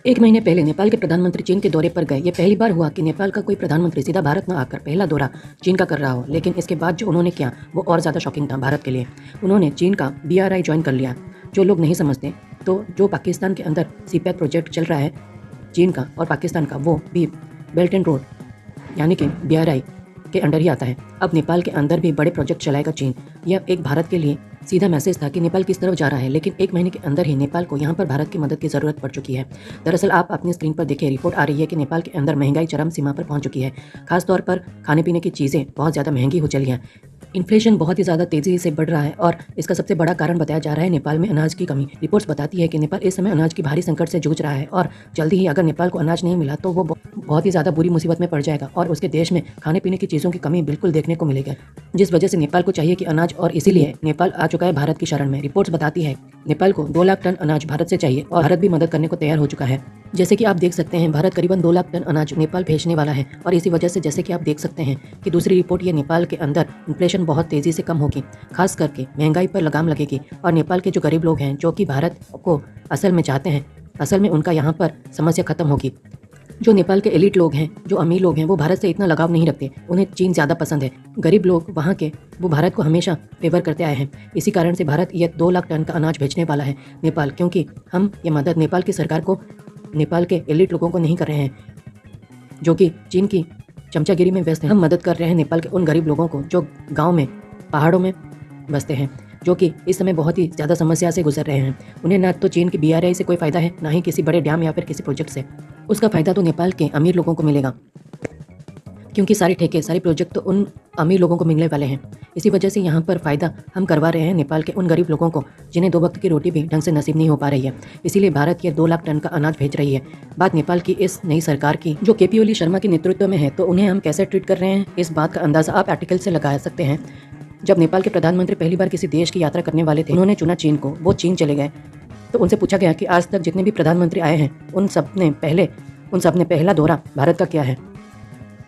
एक महीने पहले नेपाल के प्रधानमंत्री चीन के दौरे पर गए। ये पहली बार हुआ कि नेपाल का कोई प्रधानमंत्री सीधा भारत न आकर पहला दौरा चीन का कर रहा हो। लेकिन इसके बाद जो उन्होंने किया वो और ज़्यादा शॉकिंग था भारत के लिए। उन्होंने चीन का BRI ज्वाइन कर लिया। जो लोग नहीं समझते तो जो पाकिस्तान के अंदर CPEC प्रोजेक्ट चल रहा है चीन का और पाकिस्तान का, वो भी बेल्ट एंड रोड यानी कि BRI के अंडर ही आता है। अब नेपाल के अंदर भी बड़े प्रोजेक्ट चलाएगा चीन। यह एक भारत के लिए सीधा मैसेज था कि नेपाल किस तरफ जा रहा है। लेकिन एक महीने के अंदर ही नेपाल को यहाँ पर भारत की मदद की ज़रूरत पड़ चुकी है। दरअसल आप अपनी स्क्रीन पर देखिए, रिपोर्ट आ रही है कि नेपाल के अंदर महंगाई चरम सीमा पर पहुँच चुकी है। खासतौर पर खाने पीने की चीज़ें बहुत ज़्यादा महंगी हो चली हैं। इन्फ्लेशन बहुत ही ज़्यादा तेज़ी से बढ़ रहा है और इसका सबसे बड़ा कारण बताया जा रहा है नेपाल में अनाज की कमी। रिपोर्ट्स बताती है कि नेपाल इस समय अनाज की भारी संकट से जूझ रहा है और जल्दी ही अगर नेपाल को अनाज नहीं मिला तो वो बहुत ही ज़्यादा बुरी मुसीबत में पड़ जाएगा और उसके देश में खाने पीने की चीज़ों की कमी बिल्कुल देखने को मिलेगी, जिस वजह से नेपाल को चाहिए कि अनाज, और इसीलिए नेपाल आ चुका है भारत की शरण में। रिपोर्ट्स बताती है नेपाल को 2 लाख टन अनाज भारत से चाहिए और भारत भी मदद करने को तैयार हो चुका है। जैसे कि आप देख सकते हैं, भारत करीबन 2 लाख टन अनाज नेपाल भेजने वाला है और इसी वजह से जैसे कि आप देख सकते हैं कि दूसरी रिपोर्ट, ये नेपाल के अंदर इन्फ्लेशन बहुत तेज़ी से कम होगी, खास करके महंगाई पर लगाम लगेगी और नेपाल के जो गरीब लोग हैं जो कि भारत को असल में चाहते हैं, असल में उनका यहाँ पर समस्या खत्म होगी। जो नेपाल के एलिट लोग हैं, जो अमीर लोग हैं, वो भारत से इतना लगाव नहीं रखते, उन्हें चीन ज़्यादा पसंद है। गरीब लोग वहाँ के वो भारत को हमेशा फेवर करते आए हैं। इसी कारण से भारत ये 2 लाख टन का अनाज भेजने वाला है नेपाल, क्योंकि हम ये मदद नेपाल की सरकार को, नेपाल के एलिट लोगों को नहीं कर रहे हैं जो कि चीन की चमचागिरी में व्यस्त हैं। हम मदद कर रहे हैं नेपाल के उन गरीब लोगों को जो गाँव में, पहाड़ों में बसते हैं, जो कि इस समय बहुत ही ज़्यादा समस्या से गुजर रहे हैं। उन्हें ना तो चीन की BRI से कोई फ़ायदा है, ना ही किसी बड़े डैम या फिर किसी प्रोजेक्ट से। उसका फ़ायदा तो नेपाल के अमीर लोगों को मिलेगा, क्योंकि सारे ठेके, सारे प्रोजेक्ट तो उन अमीर लोगों को मिलने वाले हैं। इसी वजह से यहाँ पर फ़ायदा हम करवा रहे हैं नेपाल के उन गरीब लोगों को जिन्हें 2 वक्त की रोटी भी ढंग से नसीब नहीं हो पा रही है। इसीलिए भारत ये 2 लाख टन का अनाज भेज रही है। बात नेपाल की इस नई सरकार की जो KP ओली शर्मा के नेतृत्व में है, तो उन्हें हम कैसे ट्रीट कर रहे हैं, इस बात का अंदाज़ा आप आर्टिकल से लगा सकते हैं। जब नेपाल के प्रधानमंत्री पहली बार किसी देश की यात्रा करने वाले थे, उन्होंने चुना चीन को, वो चीन चले गए। तो उनसे पूछा गया कि आज तक जितने भी प्रधानमंत्री आए हैं उन सब ने पहला दौरा भारत का किया है,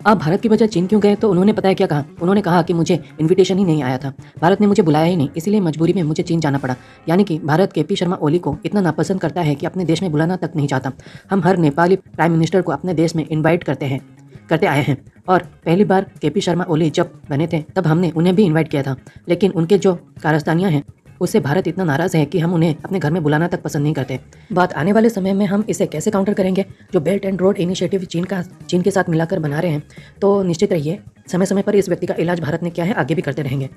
आप भारत की बजाय चीन क्यों गए? तो उन्होंने पता है क्या कहा? उन्होंने कहा कि मुझे इन्विटेशन ही नहीं आया था, भारत ने मुझे बुलाया ही नहीं, इसीलिए मजबूरी में मुझे चीन जाना पड़ा। यानी कि भारत KP शर्मा ओली को इतना नापसंद करता है कि अपने देश में बुलाना तक नहीं चाहता। हम हर नेपाली प्राइम मिनिस्टर को अपने देश में इन्वाइट करते आए हैं और पहली बार KP शर्मा ओली जब बने थे तब हमने उन्हें भी इन्वाइट किया था, लेकिन उनके जो कारस्तानियाँ हैं उससे भारत इतना नाराज़ है कि हम उन्हें अपने घर में बुलाना तक पसंद नहीं करते। बात आने वाले समय में हम इसे कैसे काउंटर करेंगे, जो बेल्ट एंड रोड इनिशिएटिव चीन के साथ मिलाकर बना रहे हैं, तो निश्चित रहिए समय समय पर इस व्यक्ति का इलाज भारत ने किया है, आगे भी करते रहेंगे।